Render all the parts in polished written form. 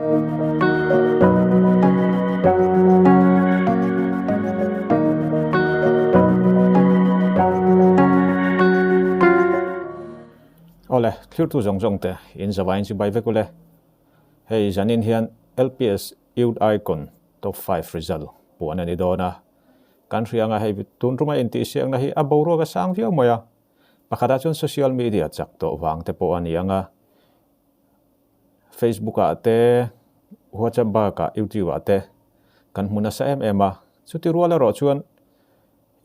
ole thlir tu jong te in zawain chi bai vekule hei janin hian LPS youth icon top 5 result puan ani dona kan rianga hei tunruma inti siang na hi aboro ga sang vio moya pakhada chon social media chak to wang te po ani anga Facebook ate WhatsApp ba ka YouTube ate kan hmuna sa MMA chuti ruala ro chuan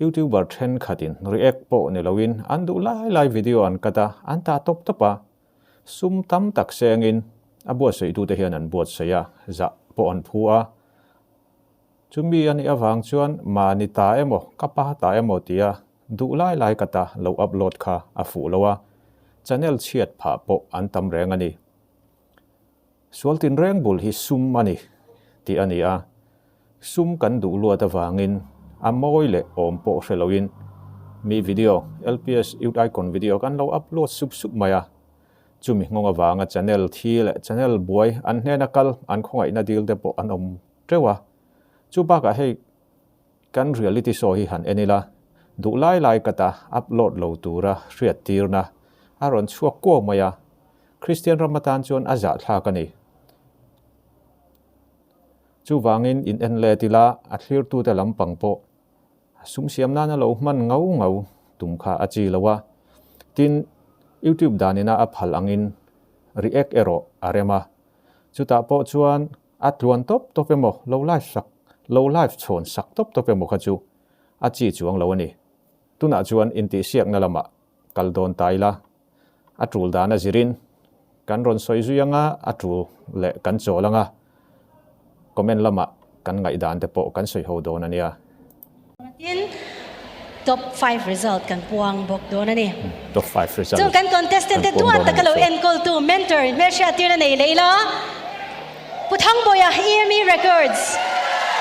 YouTuber trend khatin react po ni lawin andu lai video an kata anta top topa sum tam tak sengin abo sei tu te hian an buat seya za po an phua chumi ani awang chuan mani ta emo kapa ta emo tia du lai kata lo upload kha afu lowa channel chiat pha po an tam reng ani sualtin reng bul hi sum ani ti ani a sum kan du lu ta wangin amoi le om po hreloin mi video LPS youth icon video kan lo upload sup maya chumi ngonga wanga channel thil channel boy an hena kal an khongai na dil de po an om trewa chuba ka hei kan reality show hi han enila du lai kata upload lo tura riat tirna aron chuak ko maya Christian Ramatan chon aza thla kani chu wangin in enle tila a thlir tu te lampang po sum siam na lo man ngau tum kha achi lawa tin YouTube danina a phal angin react ero arema chuta po chuan atluan top emo low life chon sak top emo kha chu achi chuang lo ani tuna chuan inti siak na lama kaldon taila atul dana zirin kan ron soizuyanga atul le kan cholanga comment lama kan ngai dan te po kan soi ho don ania top 5 result kan puang bok don ani top 5 result chung kan contestant te tuan takalo encol to mentor mesha tirna nei leila puthang boya EME records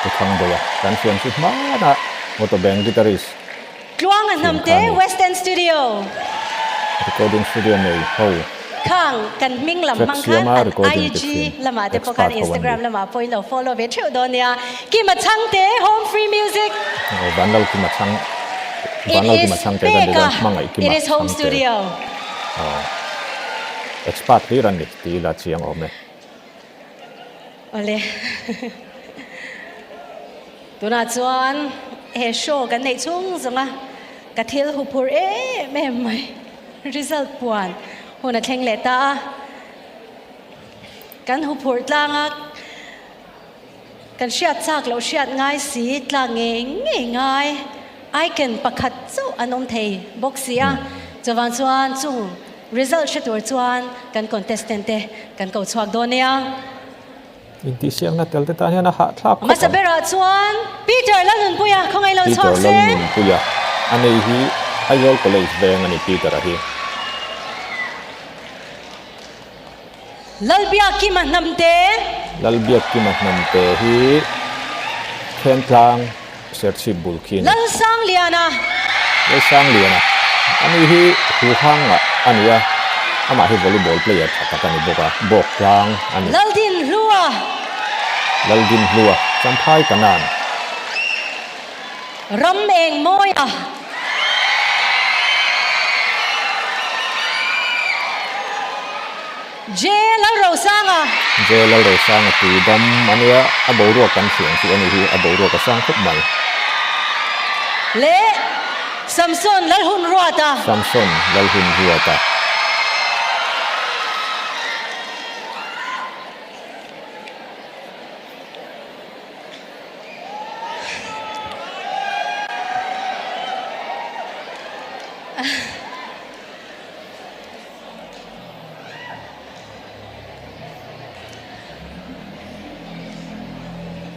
puthang boya kan fian su ma na moto band guitarist tluang an namte West End studio recording studio nei ho khang kan minglam mangkhan IG lama te pokan Instagram lama poilo follow ve theu donia ki ma changte home free music bandal ki ma chang bandal ki ma chang te kan de mangai ki ma it is home studio expert hi ran ni ti la chiang om ne ole tuna chuan he show kan nei chung zonga ka thil hupur mai result puan hona thleng le ta kan hupur tlanga kan hriat chak lo hriat ngai si tlang ngai I can pakhat chu anom thei boxia chawan chuan chung result shetur chuan kan contestant te kan ko chuak donia inti siang na tel te ta hian a ha thlak masabera chuan Peter lalun puya khongai lo chuak se Peter lalun puya anei hi Idol College veng ani Peter a hi lalbia ki mahnamte hi khen tlang serchi bulkin lal sang liana ani hi hu hanga ania ama hi volleyball player thakani boka bok tlang ani laldin hlua champhai kanan ram eng moya Jelal Rosanga tu dam ania aboro kan siang si ani hi aboro ka sang khop mai le Samson lalhun ruata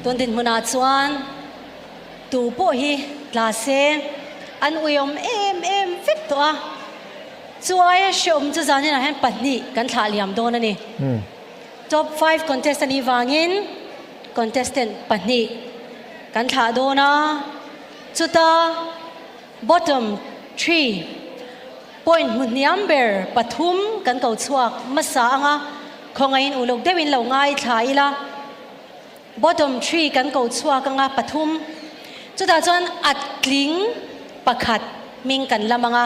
tuan din muna chuan tu po hi klase an uyom em fit to a chuai shom chu zanin a han pahni kan thla liam don ani top 5 contestant ni wangin contestant pahni kan thla dona chuta bottom 3 point muniam ber pathum kan ko chuak masa anga khong ain ulok dewin lo ngai thaila bottom 3 kan ko chua ka nga pathum chuta chuan atling pakhat ming kan lamanga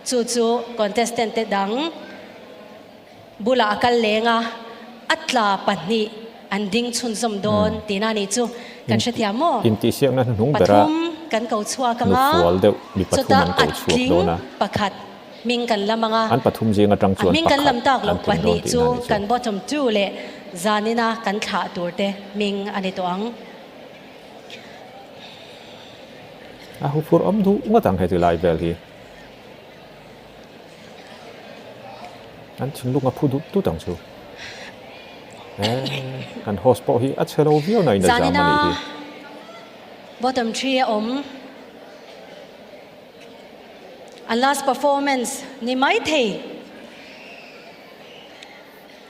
chu contestant te dang bula akal lenga atla pahni anding chun som don tina ni chu kan shathia mo in ti siak na hnung bera pathum kan ko chua ka nu nga fual deuh mi pathum an ko chuak atling do na pakhat ming kan lamanga an pathum jinga tang chuan ming kan lam tak lo pahni chu kan kan bottom 2 le zanina kan tha turte ming ani to ang a hu fur am du nga tang he ti lai bel hi an thing lu nga phu du tu tang chu kan host po hi a chelo view na in da zanina jamani hi bottom 3 om and last performance ni mai thei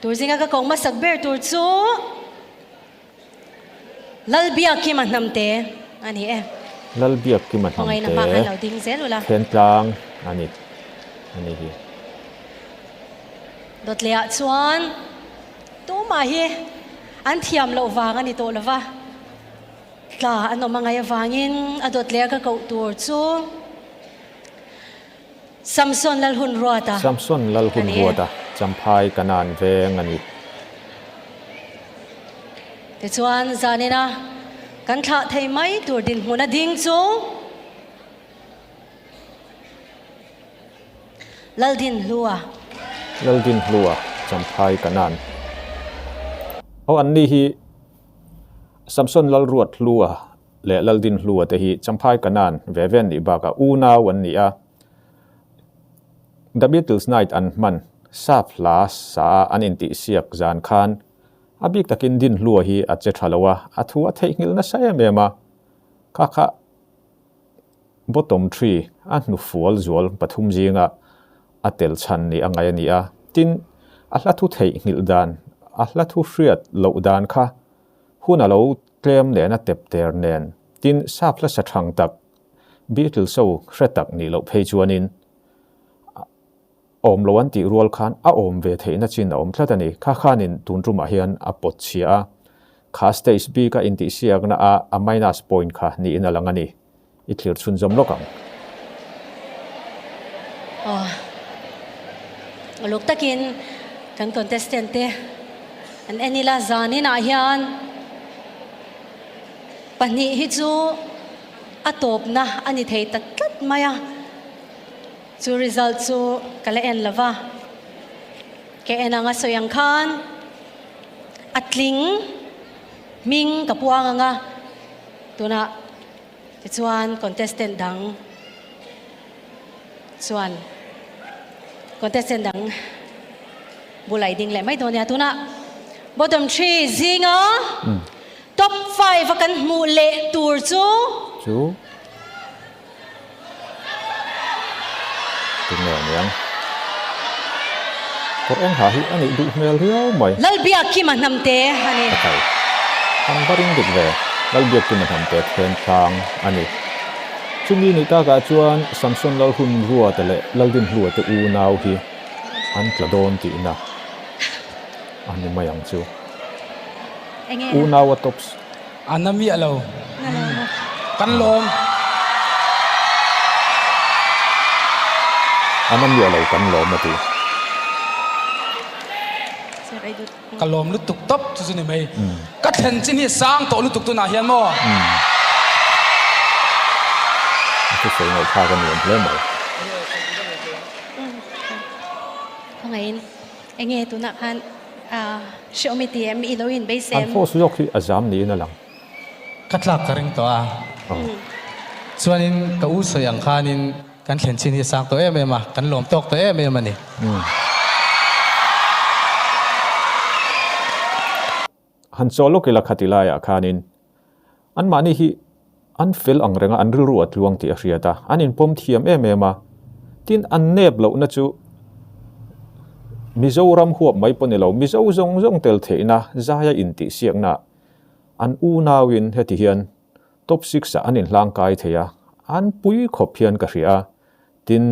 tur zinga ka kong masak ber tur chu lalbia ki man namte ani lal biak ki man khong ai na ham ma te kan lo ding zelula khen tlang ani hi dot lea chuan tu ma hi an thiam lo wang ani to lova tla ano mga yawangin adot lea ka ko tur chu Samson lal hun ruata Samson lal hun Ani ruata champhai kanan veng ani te chuan zanina kan tha thei mai tur din huna ding chu lal din lua lal din hlua champhai kanan au an ni hi Samson lal ruat hlua le lal din hlua te hi champhai kanan ve ven ni ba ka u naw an ni a The Beatles night an man sa flas sa an inti siak zan khan abik takin din hlua hi a che thalawa a thu a thei ngil na sa mema kha bottom 3 an nu fual zual pathum jinga atel chan ni angai ani a tin a hla thu thei ngil dan a hla thu hriat lo dan kha hun a lo tlem ne na tep ter nen tin sa phla sa thang tak Beatles so hretak ni lo phei chuanin om lo an ti rual khan a om ve theina chin a om thlatani kha khanin tunruma hian a pot chia kha stage b ka inti siak na a minus point kha ni in alangani I thlir chun jom lokang luk takin kan contestant te an enila zanina hian pani hi chu atop na ani thei tatlat maya chu result chu kala en lava ke enanga soyang khan atling ming kapuanga nga tuna chuan contestant dang chuan contestant dang bulai ding le mai donia tuna bottom 3 zinga top 5 kan mu le tur chu nghe nhang có em hả hi anh ấy đủ mèo hiếu mày lal bia ki man namte ani okay anh baring dik ve lal bia ki man hamte then thang ani chumi ni ta ga chuan Samson lal hun ruwa te le lal din ruwa te u naw hi an tladon ti na ani mayang chu u naw tops anami alo kan lom anam ya lo kan lo ma ti kalom lu tuk top chu ni mai ka then chin hi sang to lu tuk tu na hian mo cái sự ngồi pha con niệm lớn mày không ai anh nghe tụi nạp han show me tiền mi lo in base anh phố suy khi azam ni na lang katlak ka ring to a chuanin ka u soyang khanin kan then chin hi sang to em kan lom tok to em ani han solo ke la khatila ya khanin an mani hi an fel ang renga an ru ruat luang ti ariata an in pom thiam em tin an nep lo na chu Mizoram huap mai pon lo mizo zong tel theina zaya in ti siak na an u nawin heti hian top 6 an in hlang kai theya an pui khop hian ka ria tin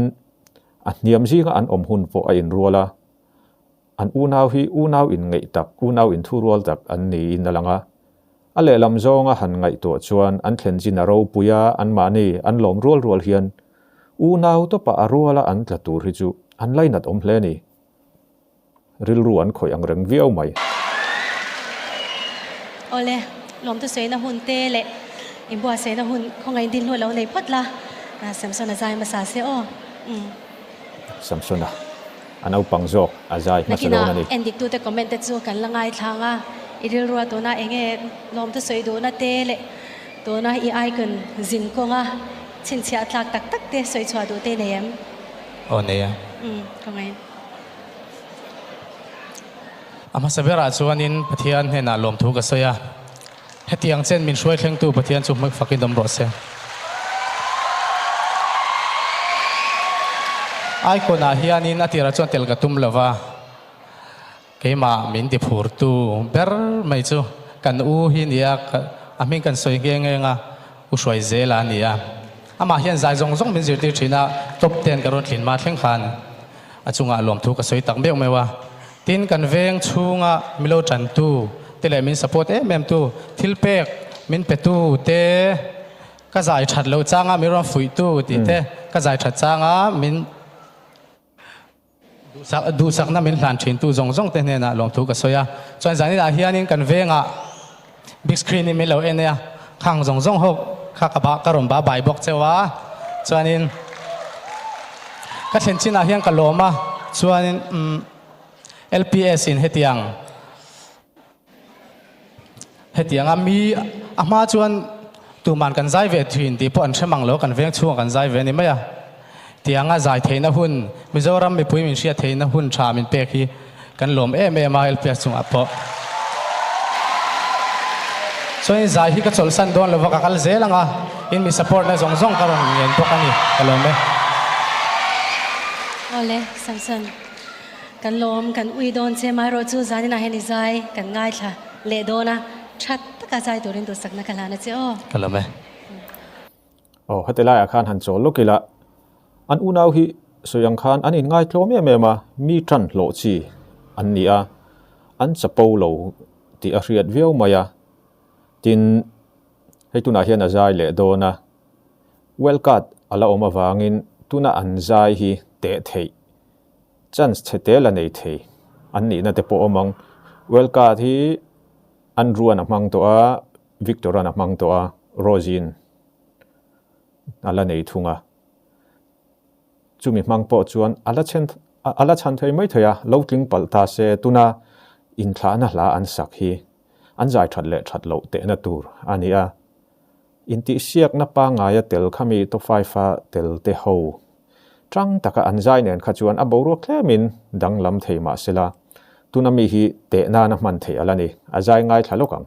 a niam zinga an om hun po a in ruala an unau hi unau in ngei tak unau in thu rual tak an ni in alanga a le lam zonga han ngai to chuan an thlen jin a ro puya an ma ni an lom rual hian unau to pa aruala an tla tur hi chu an lainat om hle ni ril ruan khoi ang reng viau mai ole lom tu sei na hun te le in bua sei na hun khong ai din lo lo nei phat la samson a zai ma sa se o samsona anau pangzo azai ma selo na ni endik tu te comment te chu kan langai thanga iril ruwa to na enge lom tu sei do na te le to na I ai kan zin ko nga chin chia tlak tak tak te soi chwa do te nem o neya khong ai ama sabera chuanin pathian hena lom thu ka soya hetiang chen min shoi thleng tu pathian chu mak fakin dom ro se ai ko na hianin atira chon tel ka tum lova keima min ti phur tu ber mai chu kan u hi nia amin kan soi nge nge nga u shoi zela nia ama hian zai zong zong min zir ti thina top 10 karon thlin ma thleng khan achunga lom thu ka soi tak mek mewa tin kan veng chunga milo chan tu tele min support mem tu thilpek min pe tu te ka zai that lo changa mi ron fui tu ti te ka zai that changa min du sak na min hlan thin tu zong zong te ne na lom thu ka soya chuan zani la hianin kan venga big screen ni mi lo enia khang zong zong hok kha ka ba ka rom ba bai bok chewa chuanin ka thlen chin a hian ka loma chuanin LPS in hetiang ami ama chuan tu man kan zai ve thin ti po an themang lo kan veng chuang kan zai ve ni maya tianga zai theina hun mizoram mi pui min sia theina hun tha min pek hi kan lom ma LPS chung apo so in zai hi ka chol san don lo ka kal zelanga in mi support na zong zong karon ngen to kani kalome ole samson kan lom kan ui don che mai ro chu zani na hen izai kan ngai tha le dona that taka zai dorin do sakna kala na che o kalome hatela khan han chol lokila an unau hi soyang khan an in ngai tlom ma mi tran lo chi an ni a an chapo lo ti a riat viau maya tin heituna hian a zai le dona welkat ala oma wangin tuna an zai hi te thei chance chete la nei thei an ni na te po omang welkat hi an ruan amang to a victor an amang to a rosin ala nei thunga chumi mang po chuan ala chan thei mai thoya lotling palta se tuna in thana la an sak hi an zai that le that lo te na tur ania inti siak na pa nga ya tel khami to faifa tel te ho trang taka an zai nen kha chuan a boru klemin danglam thei ma sela tuna mi hi te na na man thei alani a zai ngai thalokang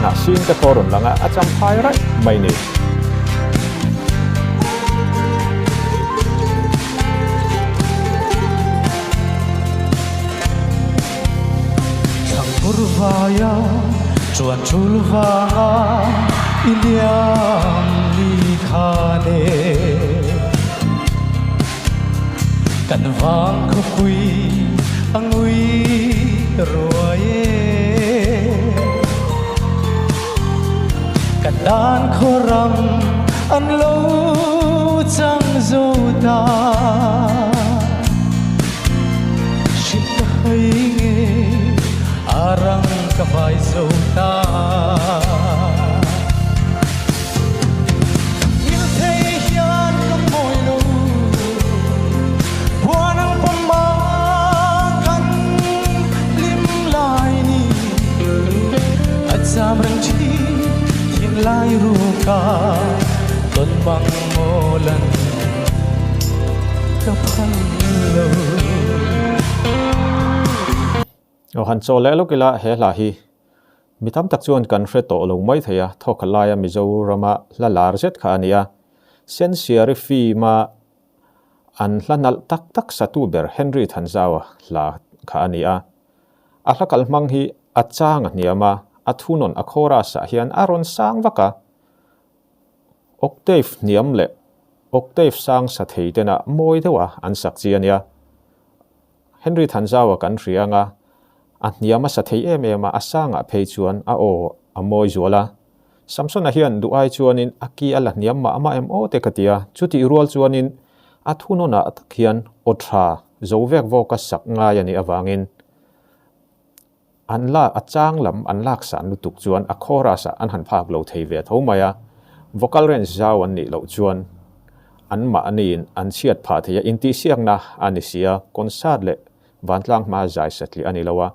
na sin ka koron langa acham phai rai mai ni Kurvaya chuan chulvanga iliam likhane kan wang khoi angui roye kan dan khoram an lo chang zota shit hai arang ka vai zota il thei hian ka moi lo buanang pama kan lim lai ni acham rang chi hin lai ru ka ton bang molan ka phang lo han cho le lokila he la hi mitam tak chuan kan hre to lo mai theya thokalaya mizorama la lar zet kha ania sensiari fi ma an hlanal tak tak satu ber henry thanzawa la kha ania a hlakal mang hi achang niama athunon akhora sa hian aron sang waka octave niam le octave sang sa theitena moi dewa an sak chiania Henry Thanjawa kan rianga a niama sa thei em asanga pheichuan a o amoi zuala Samson a hian duai chuanin aki ala niam ma ama em o te katia chuti rual chuanin athunona atakhian othra zovek voka sak nga yani awangin anla achang lam anlak san lutuk chuan akhora sa an han phak lo thei ve thomaya vocal range zawan ni lo chuan an ma anin an chiat pha theya inti siang na anisia concert le wantlang ma zai satli ani lawa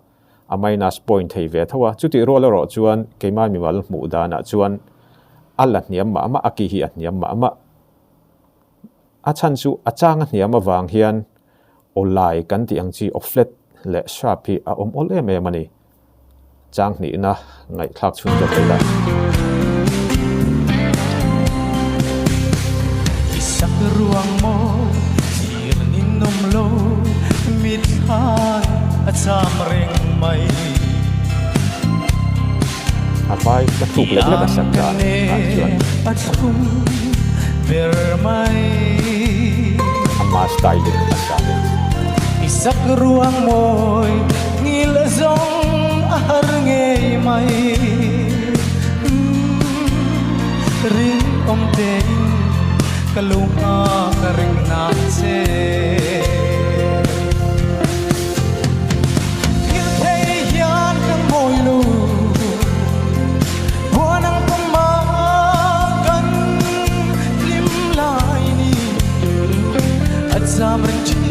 a minus point thei ve thawa chuti rola ro chuan keima mi mal mu dana chuan alla niam ma ama aki hi niam ma ama achan chu achang niam awang hian olai kan ti ang chi oflet le sharpi a ol em mani chang ni na ngai thak chun jo la isak ruang mo sir ninom lo mit han at samreng mai apai ka thuk le ka sak ka chuan at hum ver mai ama style ka sa isak ruang moy ngil zong ahar ngei mai ring om te kalunga karing na se ngil thei hian kang moy lu buanang pamagan lim lai ni at zamring chi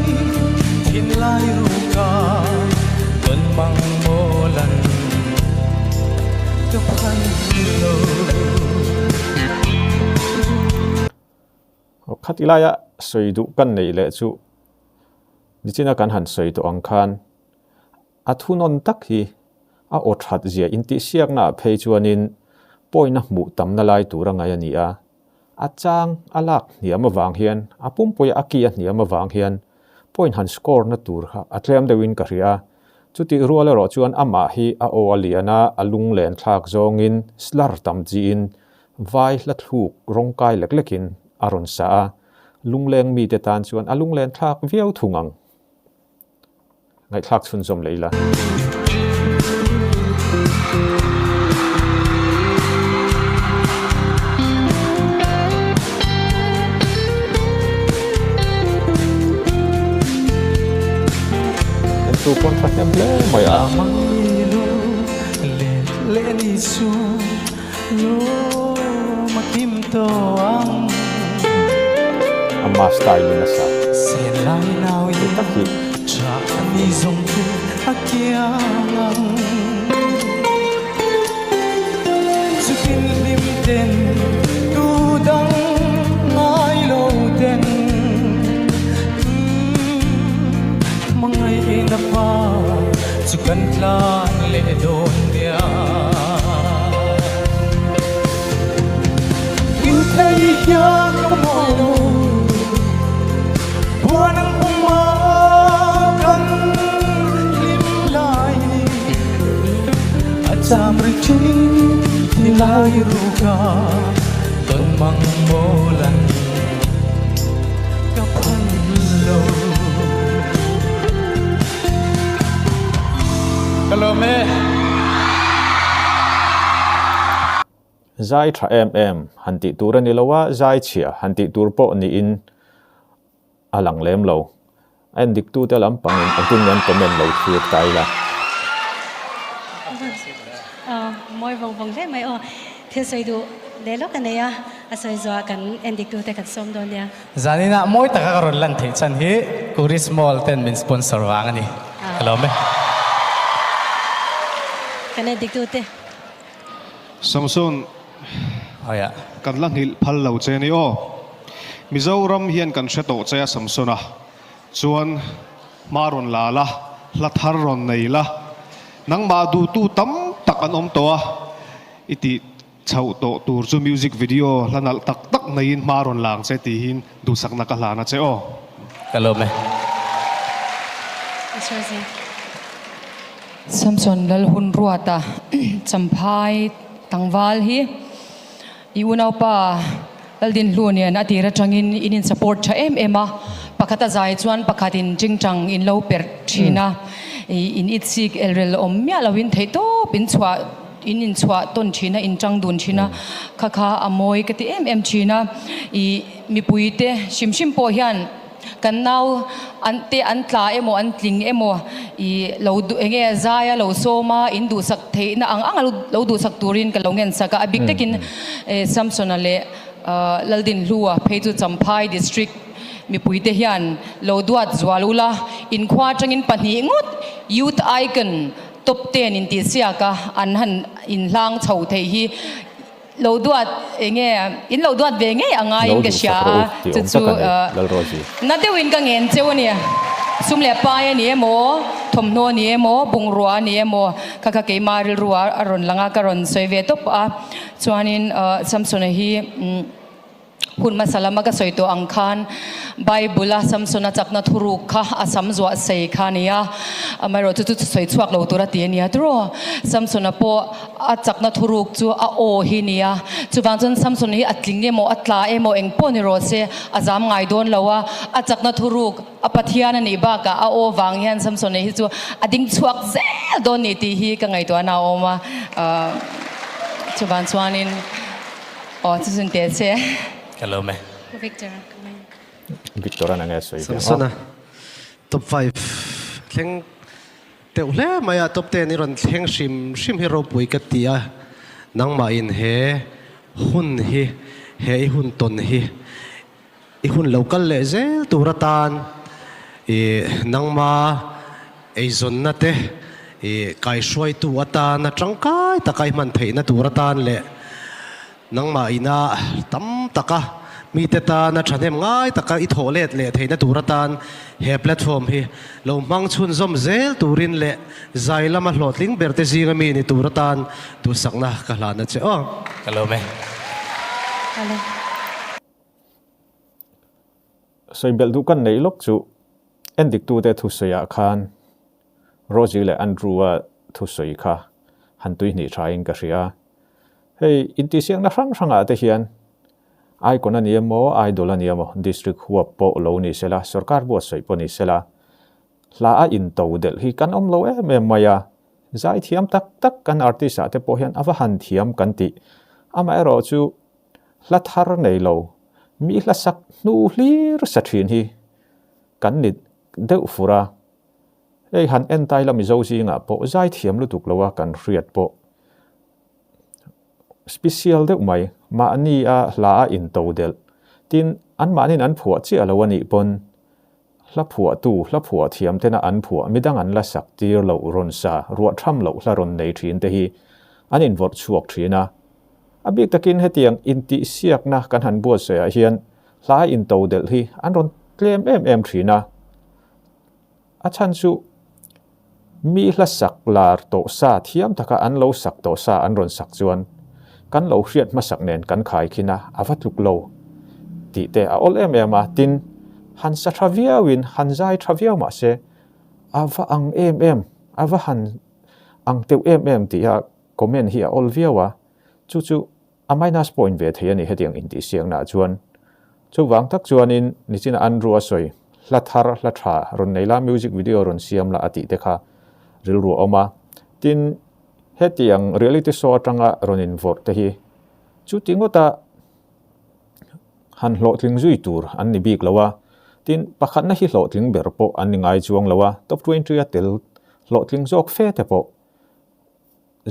in lai ruka tuần mang molan to phan lo khatilaya soidu kan nei le chu nichina kan han soidu angkhan athunon tak hi a othat zia inti siak na phei chuanin poina mu tamna lai turanga ya ni a achang alak niam awang hian apum poi aki a niam awang hian point han score na tur kha atlem de win ka ria chuti ruala ro chuan ama hi a o aliana alung len thak zongin slar tam ji in vai la thuk rongkai leklekin aron sa lungleng mi te tan chuan alung len thak viau thungang ngai thak chun zom leila tu pon pathem le moya mangilo le ni su lo makim to ang amma style na sa se lai nau i taki cha mi zong tu akiang sukin lim den tu dang ngai lo den mangai na pa sukan tlang le don dia in thai hiang mo lo buanang pamagan lim lai at samri chi nilai ruka ton mang molan kapan lo Kalome zai tha hanti tura ni lawa zai chia hanti tur po ni in alang lem lo en dik tu te lam pang in atun yan comment lo thiet kai la moi vòng vòng thế mày thế soi du để lúc cái này à soi doa kan endik tu te kan som don ya Zanina moi taka karon lan the chan hi Kuri Small 10 min sponsor wang ani Kalome kan endik tu te Samson Oya kan lang hil phal lo che ni o Mizoram hian kan hreto che Samsona chuan maron lala lathar ron nei la nang ma du tu tam tak an om to a iti chau to tur chu music video lanal tak tak nein maron lang che ti hin du sakna ka hlana che o Kalome Sure. Samson lal hun ruata champhai tangwal hi iunau pa lal din hluanian atira tangin inin support tha ema pakata zai chuan pakhatin jingtang in lo per thina in itsik elrel omya lawin theito pin chwa in chwa ton thina in tang dun thina khakha amoi kati thina I mi puite shimshim po hian kan nau ante antla emo antling emo I lo du enge zaya lo soma in du sak the na ang lo du sak turin ka longen saka abik tekin Samson ale laldin lua phechu champhai district mi puite hian lo duat zwalula in khwa tangin pani ngot youth icon top 10 in ti siaka an han in lang chho thei hi lo duat enge in lo duat ve nge anga in ka sha chu na de win ka ngen chewnia sumle pa ya ni mo thomno ni mo bungrua ni mo kaka ke maril ruwa aron langa karon soive top a chuanin Samson hi hun masalama ka soito angkhan Bible Samsona chakna thuru kha asam zwa sei khania amaro chu soi chuak lo tura ti ania tro Samsona po a chakna thuruk chu a o hi nia chuwang chon Samson hi atling emo atla emo engpo ni ro se azam ngai don lawa a chakna thuruk a pathian ani ba ka a o wang hian Samson hi chu ading chuak zel don ni ti hi ka ngai to na oma chuwang chuanin chu sun te se Hello me Victor Victor an ange soi Samsona top 5 thleng teu hle maya top 10 ni ron thleng shim hero pui ka tia nangma in he hun hi he hun ton hi I hun local le zel turatan I nangma ei zon na te I kai shwai tu ata na tangkai takai man thei na turatan le nangma ina tam taka mi te ta na thanem ngai taka I tholet le theina turatan he platform hi lo mang chhun zom zel turin le zailama hlotling berte zinga mi ni turatan tu sakna ka hlana che Hello me Hello soi bel du kan nei lok chu endik tu te thu soya khan Rosie le Andrew thu soi kha han tui ni thain ka ria hei inti siang na rang te hian ai kona ni mo idol ani mo district huwa po lo ni sela sarkar bo soi po ni sela la a in to del hi kan om lo maya zai thiam tak kan artist ate po hian awa han thiam kan ti ama ero chu la thar nei lo mi la sak nu hlir sa thin hi kan nit deuh fura ei han entai la mi zo zinga po zai thiam lu tuk lowa kan riat po special deuh mai ma ani a la a in to del tin an manin an phua chi alawani pon la phua thiam tena an phua midang an la sak tir lo ron sa ruwa tham lo la ron nei thin te hi an in vot chuak thina abik takin hetiang inti siak na kan han buat se hian la in to del hi an ron claim em thina a chan chu mi la sak lar to sa thiam taka an lo sak to sa an ron sak chuan kan lo hriat ma sak nen kan khai khina avatluk lo ti te a ol a tin han sa thavia win han zai thavia ma se ava ang ava han ang teu ti a comment hi a ol viawa chu a minus point ve thei ani hetiang inti siang na chuan chu wang tak chuan in nichina Andrew soi la tha ron neila music video ron siam la ati te kha ril ru oma tin hetiang reality show atanga ronin vor te hi chu tingota han hlotling zui tur an ni bik lawa tin pakhat na hi hlotling berpo an ni ngai chuang lawa top 20 atel hlotling jok fe te po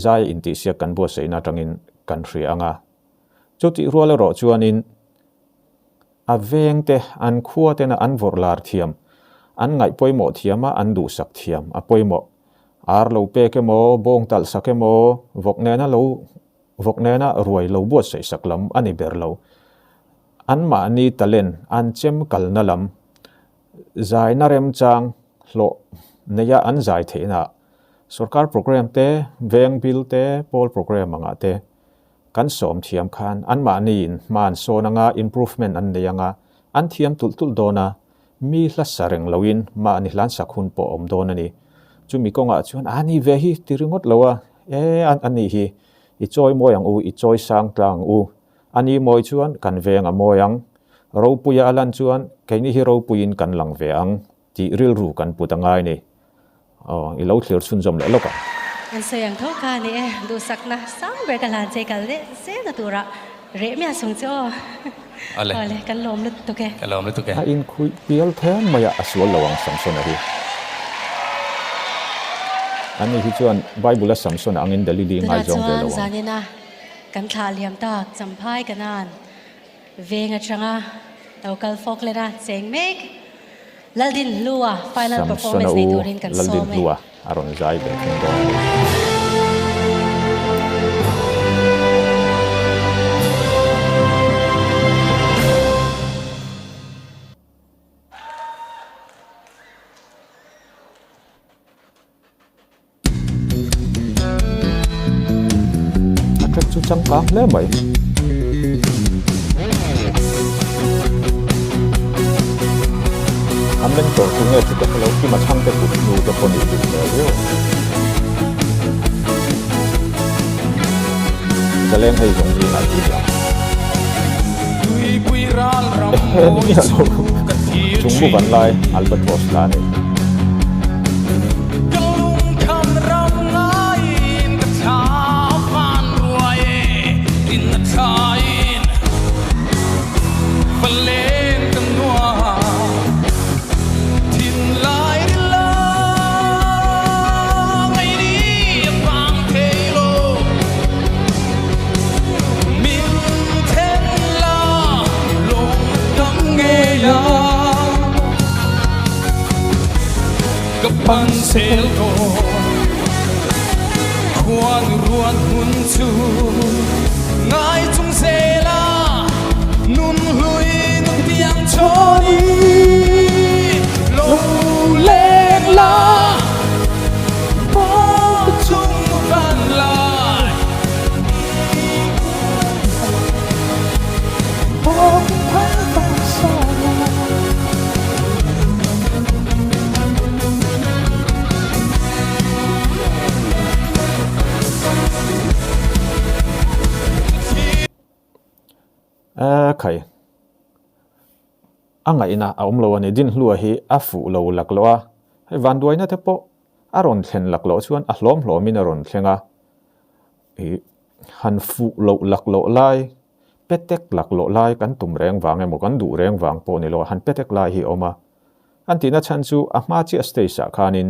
zai inti sia kan bo seina tangin kan hri anga chu ti ruala ro chuanin aveng te an khuwa te na an vor lar thiam an ngai poimo thiama an du sak thiam a poimo ar lo pe ke mo bong tal sak ke mo vok nena ruai lo bo sei saklam ani ber lo an ma ni talen an chem kal na lam zai na rem chang lo neya an zai theina sarkar program te veng bil te pol program anga te kan som thiam khan an ma ni in man so nanga improvement an deyanga an thiam tul dona mi hla sareng loin ma ni hlan sakhun po om don ani chu mi konga chuan ani ve hi tiringot lowa ani hi I choi moyang u I choi sang tlang u ani moi chuan kan venga moyang ro puya alan chuan keini hi ro puin kan lang ve ang ti ril ru kan putangai ni I lo thlir chun jom le loka an sayang tho ka ni du sakna sang ber kalan che kal de se na tura re mi asung cho ale kan lom lut to ke Kalau itu ke. in khui pial them maya aswal lawang samson hi ani hi chuan bible samson angin dalili ngai jong ve lawang zanina kan thla liam tak champhai kanan venga changa local folk lena cheng mek laldin lua final performance ni turin kan laldin so me lua aron zai be thing dong chu chang kang le mai ammen to tu nge chu ka lo ki ma chang te pu nu te pon ni tu le yo zaleng hai jong ni na ti ya chung bu ban lai albatros la ne Pan sel ko Kuan ruan hun chu Ngai chung se la Nun hui nun tiang choni Lo lên la Bo chung van lai Bo pan pan sa khai anga ina aumlo ani din hlua hi afu lo lakloa he vanduai na te po aron thlen laklo chuan a hlom hlomin aron thlenga hi han fu lo laklo lai petek laklo lai kan tum reng wange mo kan du reng wang po ni lo han petek lai hi oma antina chan chu a ma chi stage khanin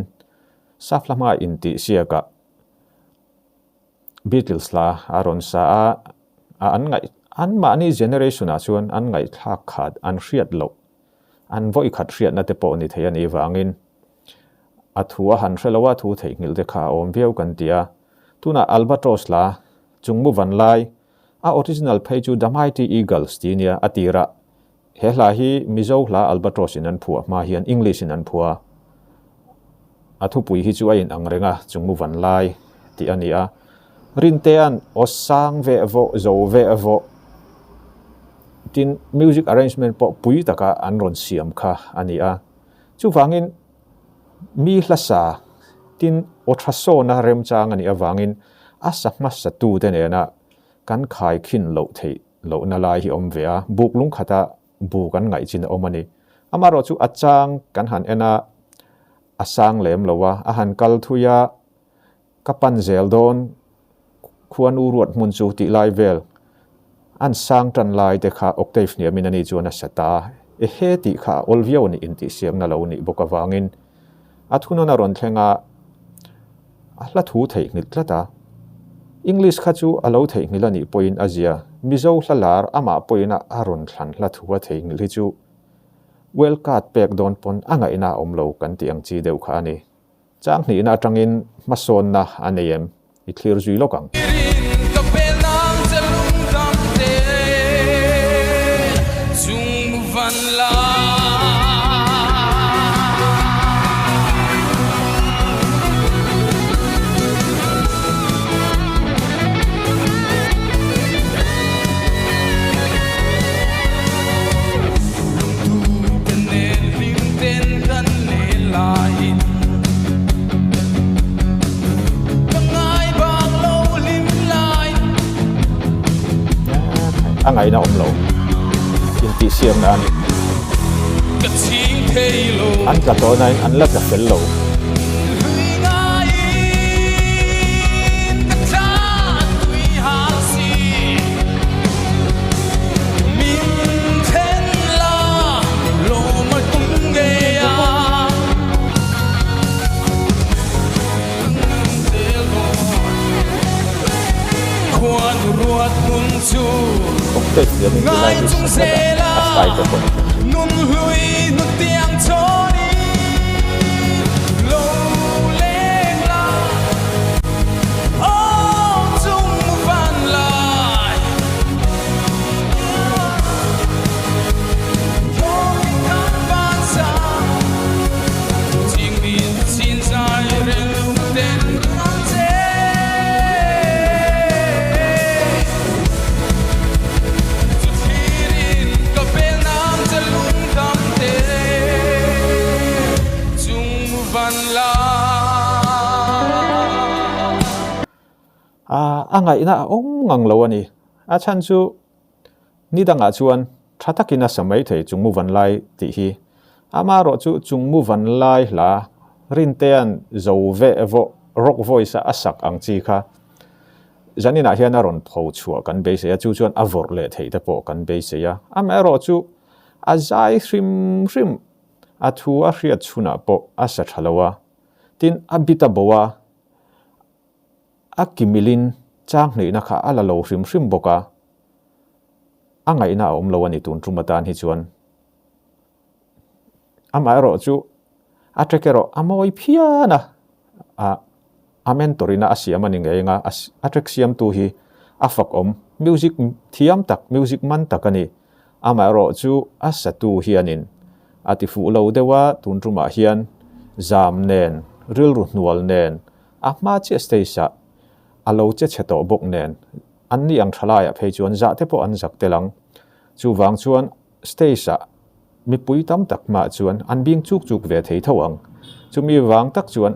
saflama inti siaka Beatles la aron sa a an ngai an mani generation a chuan an ngai thak khat an hriat lo an voi khat hriat na te po ni thei ani wangin a thua han hrelowa thu thei ngil de kha om viau kan tia tuna albatros la chungmu van lai a original phei chu the mighty eagles tinia atira he hla hi mizo hla albatros in an phua ma hian english in an phua a thu pui hi chu a in angrenga chungmu van lai ti ania rintean osang ve vo zo ve vo tin music arrangement po pui taka anron siam kha ania chu wangin mi hlasa tin otraso na rem chang ani awangin asakma satu te ne na kan khai khin lo thei lo na lai hi om vea buk lung khata bu kan ngai chin omani amaro chu achang kan han ena asang lem lowa a han kal thuya kapan zel don khuan uruat mun chu ti lai vel an sang tran lai te kha octave ni minani chuan a sata e he ti kha olvio ni inti siam na lo ni boka wangin athuno na ron thlenga ahla thu thei ngit tlata english kha chu alo thei ngilani point azia mizo hlalar ama poina aron thlan hla thuwa thei ngili chu well cut pek don pon anga ina omlo kan tiang chi deu kha ani chang ni na tangin mason na anem I clear zui lokang angai na om lo in ti siam na ani Cả chính thế lộ an ka to nai an la ka fel lo Hủy ngài Cả cha tuy hạ si Mình thiên la Lộ mà cũng ghê à Khoan ruột hôn chú ok dia ni Ngài lai chung di sẽ sa asai là ka ko Nun hui nun tiếng cho đi Lâu lên là Ô chung văn lại Vô kinh khăn văn xa Chính biên xin dài rêu tên ngân dê angai na om ngang lo ani a chan chu ni danga chuan thatakina samai thei chungmu van lai ti hi ama ro chu chungmu van lai la rintean zo ve vo rock voice a sak ang chi kha janina hian a ron pho chua kan be se chu chuan avor le thei te po kan be se ya ama ro chu a zai hrim a thu a hriat chuna po a sa thalawa tin abita bowa akimilin chang nei na kha ala lo hrim boka angai na om lo ani tun trumatan hi chuan amai ro chu atrekero amoi phiana a mentorina asiam ani ngenga atrek siam tu hi afak om music thiam tak music man takani amai ro chu asatu hianin ati fu lo dewa tun truma hian zam nen ril ru nual nen ama che stage alo che cheto bok nen anni ang thalaya phei chuan za te po an zak telang chu wang chuan stage mi pui tam tak ma chuan an bing chuk ve thei thawang chumi wang tak chuan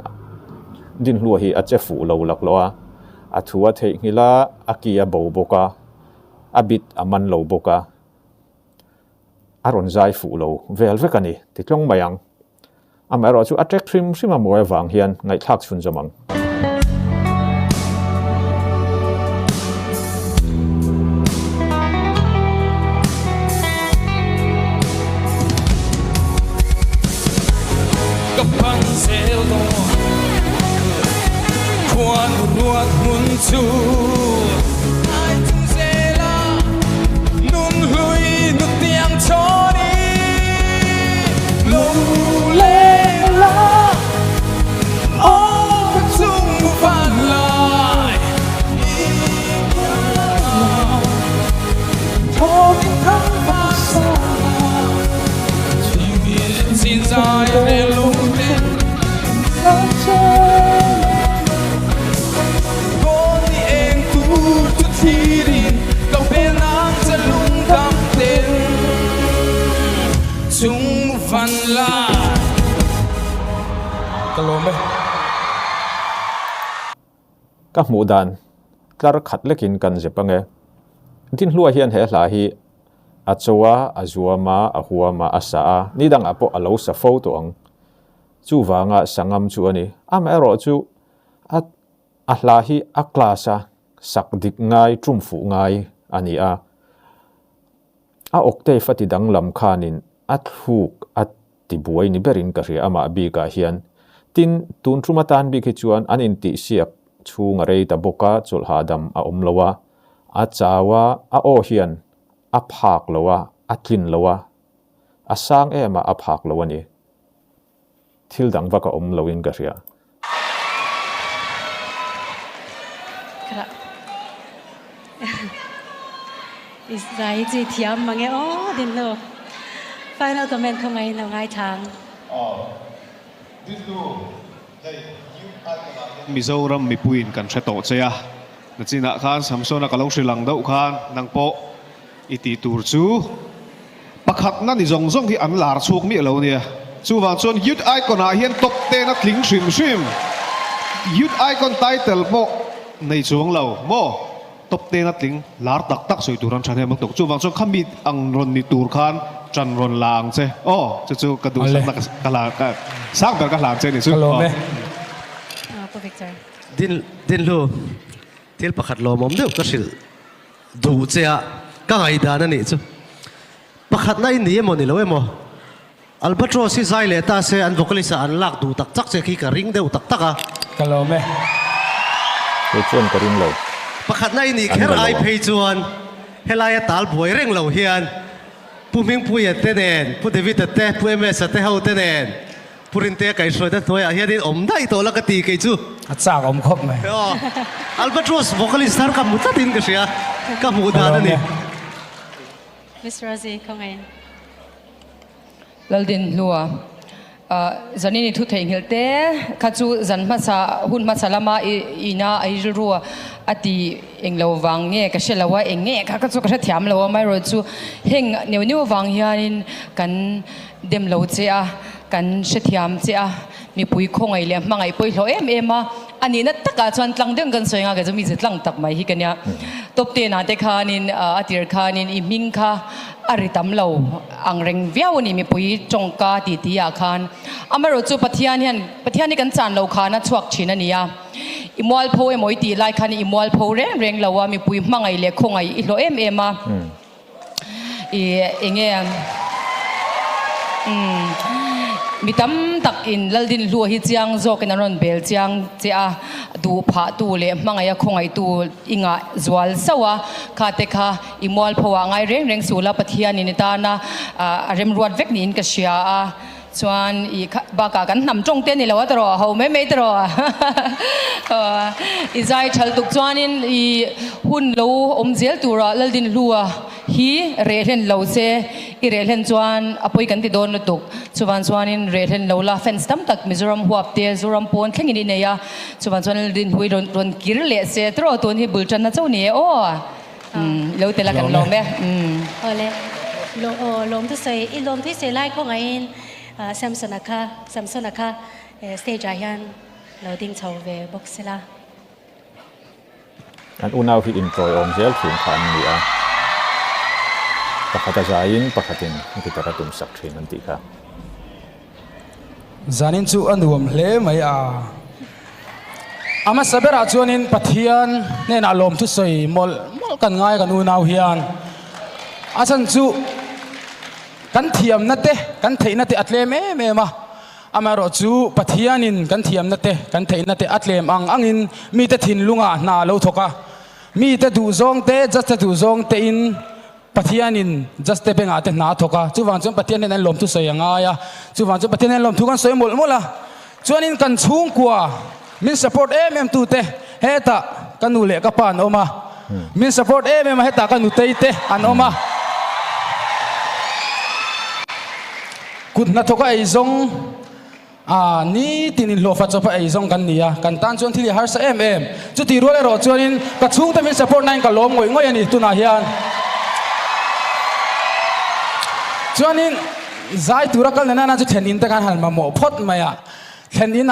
din hlua hi a che fu lo lak lo a thua thei ngila akia bo boka abit aman lo boka aron zai fu lo vel vekani titlong mayang amaro chu attract trim sima moe wang hian ngai thak chun jamang Kapang sel do Khoan ruột hôn chú Ai chung sẽ là Nun hui nun tiếng cho đi Lâu lên là Ô chung phản lại Thôi thắng và xa Chỉ biết xin dài để lúc đến Hãy văn la Kalome ka mu dan tlar khat lekin kan jepange tin hlua hian he hla hi achowa azuama ahuama asa ni dang apo alo sa photo ang chu wanga sangam chu ani amero chu a hla hi a klasa sakdik ngai trumfu ngai ani a okte fati dang lam khanin athuk at tibuai ni berin ka ria ama bi ka hian tin tun trumatan bi ki chuan anin ti siak chunga rei ta boka chul hadam a omlowa a chawa a o hian a phak lowa a tlin lowa a sang ema a phak lowani thil dang waka omlowin ka ria is dai chi thiam mange o din lo final comment không ai nào ngay thang Mizoram mipuin kan theto cheya nachina khan samsona kalau Sri Lanka deuh khan nangpo iti tur chu pakhat na ni zong hi an lar chuk mi lo nia chu wang chon youth icon a hian top 10 na thling shrim youth icon title mo nei chuang lo mo top 10 na tling lar tak tak soi turan than he mang tok chu wang chu khami ang ron ni tur khan tran ron lang che chu ka du sak ka la ka sak ber ka lang che ni chu Kalome. Po Victor. din lu til pakhat lo mom deuh ka hril du chea ka ngai dan ani chu pakhat na in ni emo ni lo emo albatros si zai le ta se an vocalist an lak du tak chak che khi ka ring deuh tak tak a Kalome. Ke chuan ka rin lo pakhat na in ni kher ai phei chuan helai tal buai reng lo hian pu ming pu ye te nen pu david te pu ms te ho te nen purin te kai soi ta thoi a hian in om dai to la ka ti ke chu Atsak om khop mai. albatros vocalist tar ka mutatin ka sia ka mu dan ani Miss Rosie, kong ngayon. Laldin lua zanini thu thei ngil te khachu zan ma sa hun ma salama ina ai ruwa ati englo wang nge ka shelawa enge ka chu ka thiam lo mai ro chu heng neu neu wang hianin kan dem lo che a kan shethiam che a mi pui khongai le mangai poi hlo em a ani na taka chuan tlang deng kan soinga ga mi tlang tak mai hi kanya top te na te khanin atir khanin i ming kha aritam lo ang reng viau ni mi pui chongka ti ti a khan amaro chu pathian ni kan chan lo khana chuak thina nia imwal pho emoi ti lai khan imwal pho reng lawa mi pui mangai le khongai i hlo em a i enge mi tam tak in laldin lu hi chiang zo ken aron bel chiang che a du pha tu le mangaya khongai tu inga zwal sawa kha te kha imol phawa ngai reng sula pathian ni ta na rem ruat vek nin ka sia a chuan i ba ka kan nam tong te ni lawa tro ho me tro i zai thal tuk chuan in i hun lo om zel tura laldin lua hi re len lo che i re len chuan apoi kan ti don tuk chuan in re len lo la fence tam tak mizoram huap te zoram pon thleng ni ne ya chuan laldin hui ron kir le se tro ton hi bulchan na chau ni o lo te la kan lo me Ole. Lom tu say, ilom tu say like kong ngayon. Samson aka stage ayan loading chau ve box sila. an unaw hi in toy ong zel thin khan ni a pakhata zain pakhatin kitara tum sak thin an ti kha Zanin chu anuam hle mai a ama sabera chuanin pathian nen alom tu soi mol kan ngai kan unaw hian asan chu kan thiam na te kan thei na te atlem em ma amaro chu pathianin kan thiam na te kan thei na te atlem angin mi te thin lunga na lo thoka mi te du zong te just te du zong te in pathianin just te penga te na thoka chu wang chu pathianin an lom tu soi anga ya chu wang chu pathianin lom thu kan soi mol mola chuanin kan chung kwa min support em tu te heta kanu le ka pan oma min support em heta kanu te te an oma kut na thoka ai zong ni tinin lo fa chopa ai zong kan nia kan tan chuan thili har sa em chu ti ro le ro chuanin ka chung ta min support nine ka lom ngoi ani tu na hian chuanin zai turakal na na chu thenin ta kan han ma mo phot maya thenin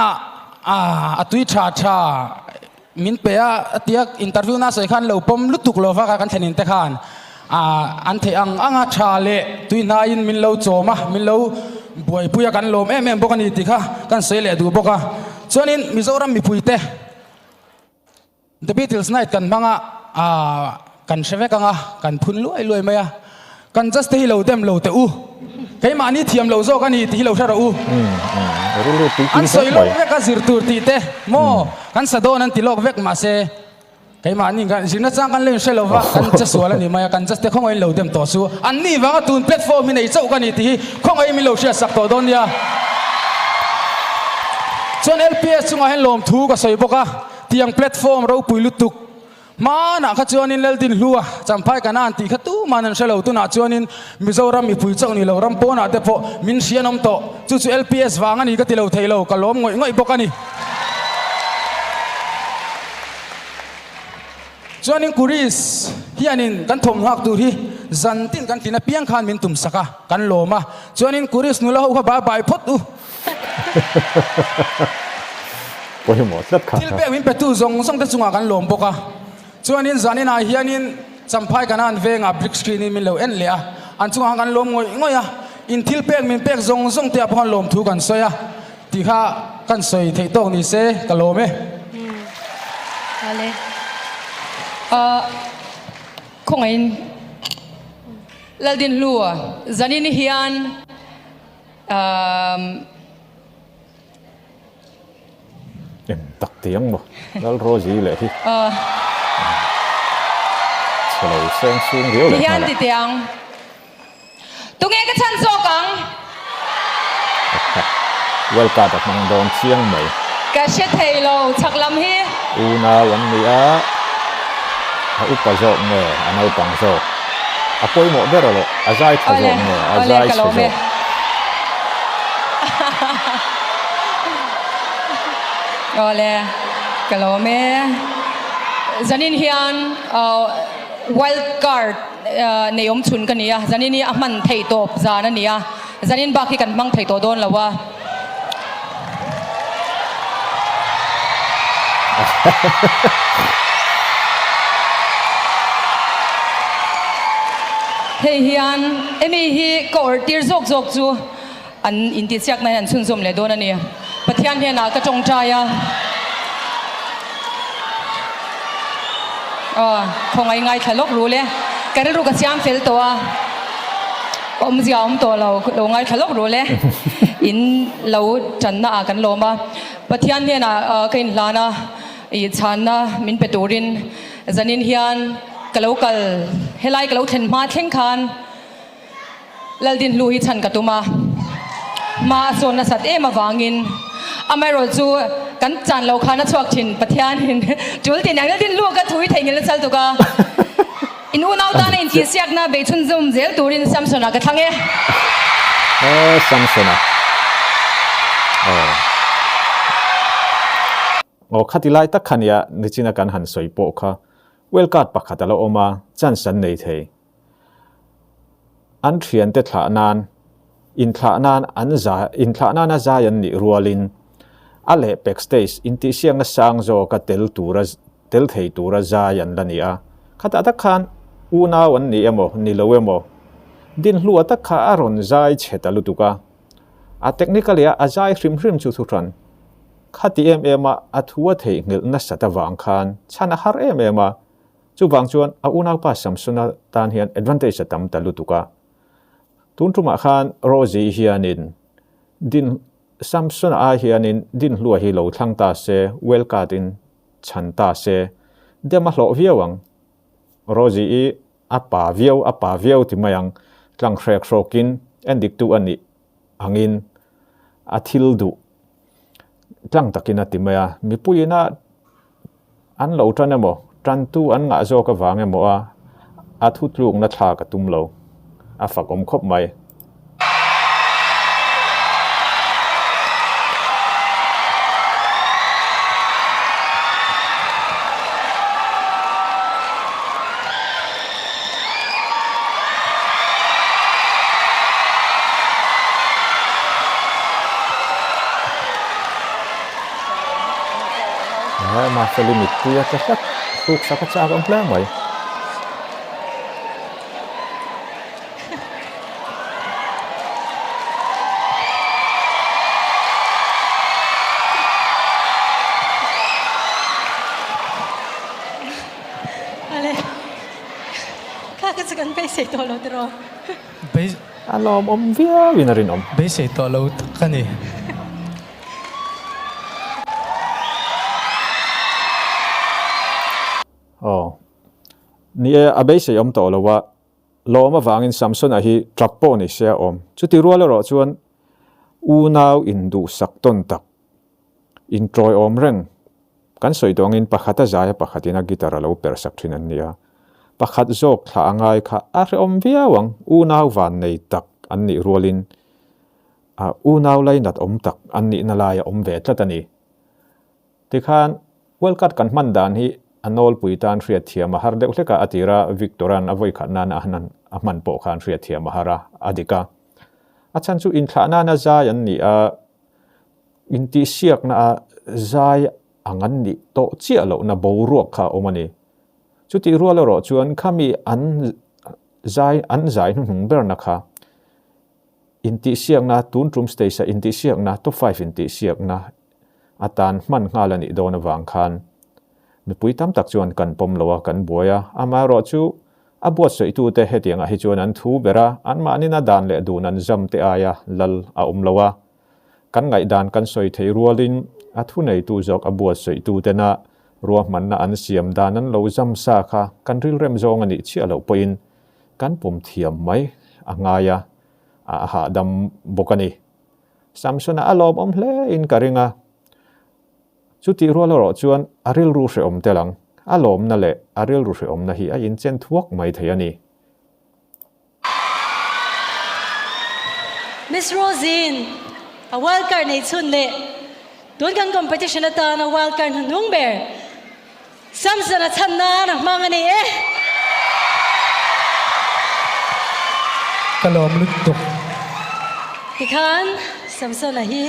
atui tha min pe a atiak interview na sai khan lo pom lutuk lo fa kan thenin te khan an the anga tha le tui na in min lo choma min lo boi puya kan lom em bokani ti kha kan sei le du boka chuanin mizoram mi puite the Beatles night kan manga kan sheve kanga kan phun loi maya kan just hi lo dem lo te u kai ma ni thiam lo zo kan ni ti lo thara u ru ti an soi lo ve ka zir tur ti te mo kan sa don an ti lok vek ma se kai ma ni kan jina chang kan le shelova kan cha swala ni maya kan just te khong ai lo dem to su an ni wa tun platform mi nei chau kan ni ti khong ai mi lo sia sak to don ya chon LPS chunga hen lom thu ka soi boka tiang platform ro puilutuk mana kha chuanin leldin hlua champhai kanan ti khatu manan shelo tu na chuanin mizoram mi pui chang ni lo ram pona te pho min sianom to chu LPS wanga ni ka ti lo theilo ka lom ngoi bokani chuanin kuris hianin kan thom hak tu hi zantin kan tina piang khan min tum saka kan loma chuanin kuris nula ho ba bai phot u poi mo tat kha til be win pe tu zong te chunga kan lom boka chuan in zanin a hianin champhai kana an venga brick screen in min lo en le a an chung hang an lom ngoi a in thil pek min pek zong te apon lom thu kan soya ti kha kan soi thei tong ni se kalome Ale. Kung ngayon, laldin lua, zanin hiyan, em tắc tiếng mà lal Rosie lệ hi salo sen xuống riu lệ hiyan di tiang. Tungay ka chan so kang, well card at mang don chiang mai ka shit halo, chak lam hi, una wan ni a upa zo nge anau pang zo apoi mo bero lo azai tha zo nge azai tha zo ole, kalome, zanin hiyan, wild card, neyom chun kaniya, zanin ni aman thei top zana niya, zanin baki kan mang thei to don lawa. Hey hiyan, emi hi kor tir zok chu an inti siak na an chun zum le don ani pathian he na ka chong chaya khongai ngai thalok ru le kar ru ka siam fel to a om zia om to lo ngai thalok ru le in lo chan na kan lo ma pathian he na kain lana I chan na min peturin zanin hian kalokal helai kalo then ma thleng khan laldin lu hi chan katuma ma so na sat ema wangin amai ro chu kan chan lo khana chuak thin pathian hin chul tin ang laldin lu ka thui theingel chal tu ka inu nau ta na in ki siak na be chun zum zel turin samsona ka thange samsona khatilai tak khania nichina kan han soi po kha well card pakhatalo oma chan san nei thei an thian te thla nan in thla nan an za in thla nan a za yan ni rualin ale backstage in ti siang na sang zo ka tel thei tura za yan lania khata ta khan una wan ni emo ni lowemo din hlu ta kha aron zai chetalu tuka a technically a zai hrim chu thutran khati em a thua thei ngil na sata wang khan chana har em chu wang chuan a una pa samsuna tan hian advantage tam talu tuka tun tuma khan Rosie hianin din samsuna a hianin din hlua hi lo thlang ta se well card in chan ta se dema hlo viawang Rosie apa viau ti mayang tlang khrek rokin endik tu ani angin athil du tlang takina timaya mipuina an lo tranemo tran tu an nga zo ka wange mo a thu tlung na thla ka tumlo a fakom khop mai ma limit dia tetap tuk sakat sa akong plan mai Ale. Kakasagan pa sa ito lo dro. alom om via winarin om be se to lo kani ni abei se om to lo wa lo ma wangin samson a hi trapo ni sia om chuti rual ro chuan u nau in du sak ton tak in troi om reng kan soi dongin pakhata zaya pakhatina gitara lo per sak thin an nia pakhat zok thla angai kha a re om viawang u nau van nei tak an ni rualin a u nau lai nat om tak an ni na lai om ve tlatani tikhan welkat kan man dan hi anol puitan riat thiam har deuh hleka atira victoran avoi khanna na hanan aman po khan riat thiam hara adika achan chu in thana na za yan ni a inti siak na zai angan ni to chia lo na bo ruak kha omani chu ti rual ro chuan khami an zai hung ber na kha inti siak na tun trum stage inti siak na top 5 inti siak na atan man ngal ani dona wang khan mi pui tam tak chuan kan pom lowa kan boya ama ro chu abot soi tu te hetiang a hi chuan an thu bera an ma ni na dan le dun an jam te aya lal a lowa kan ngai dan kan soi thei rualin a thu nei tu jok abot soi tu te na ruwa man na an siam dan an lo jam sa kha kan ril rem zong ani chi alo poin kan pom thiam mai angaya a ha dam bokani samsona alom hle in karinga chuti rual ro chuan aril ru hre om telang alom na le aril ru hre om na hi a in chen thuak mai theiani Miss Rosine a wildcard nei chun le don kan competition ata na wildcard nung ber samson a channa na mangani kalom lut tuk tikhan samson a hi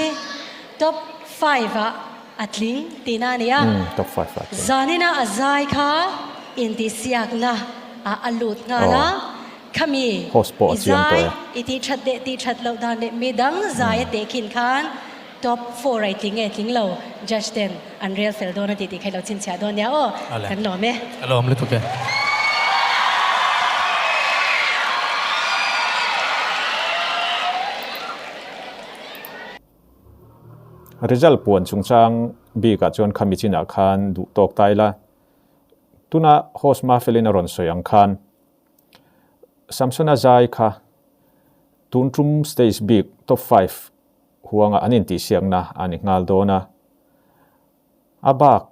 top 5 a atling tina nia top 5 zanina azai kha inti siak na a alut nga na khami Hospo chiam to ya. iti that de ti that lo dan de midang zai te kin khan top 4 rating e ting lo judge ten unreal fel don ti ti khai lo chin cha don ya o kan no me kalom lut tuk result puan chungchang bi ka chuan khami china khan du tok tai la tuna host ma felina ron soyang khan samsona zai kha tuntrum stage big top 5 huanga anin ti siang na ani ngal dona abak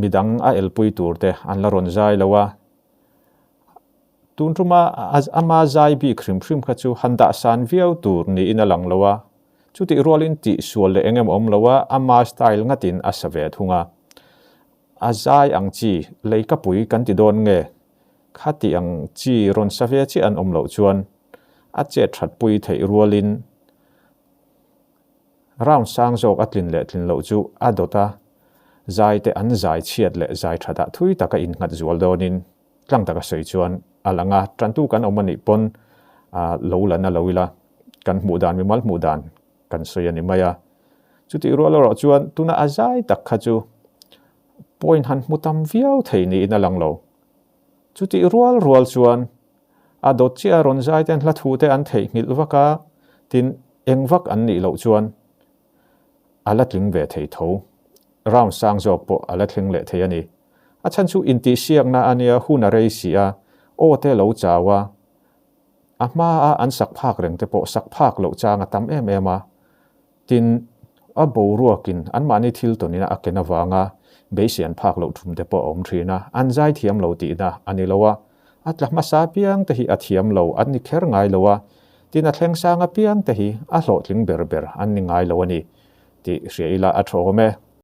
midang a elpui turte an la ron zai lawa tuntruma ama zai bi khrim kha chu handa san viau tur ni ina lang lawa chuti rolin ti sual le engem om lawa ama style ngatin asave thunga azai angchi leika pui kan ti don nge khati ang chi ron save chi an om lo chuan a che that pui thei rolin round sang jok atlin le tlin lo chu adota zai te an zai chiat le zai thada thui taka in ngat zual donin tlang taka sei chuan alanga trantu kan omani pon lo lana loila kan mudan mi mal mudan kan soyani maya chuti rual ro chuan tuna azai tak kha chu point han mutam viau theini ina langlo chuti rual chuan adot chia ron zai ten hla thu te an thei ngil waka tin engwak an ni lo chuan ala tling ve thei tho round sang jok po ala tling le thei ani a chan chu inti siak na ania huna rei sia o te lo chawa ama an sak phak reng te po sak phak lo changa tam em ema tin a bo ruakin an mani thil tonina akena wanga beisian phak lo thum te po om thina an zai thiam lo ti na ani lowa atla ma sa piang te hi athiam lo an ni kher ngai lowa tin a thleng sanga piang te hi a hlo tling ber an ni ngai lo ani ti hriaila a thome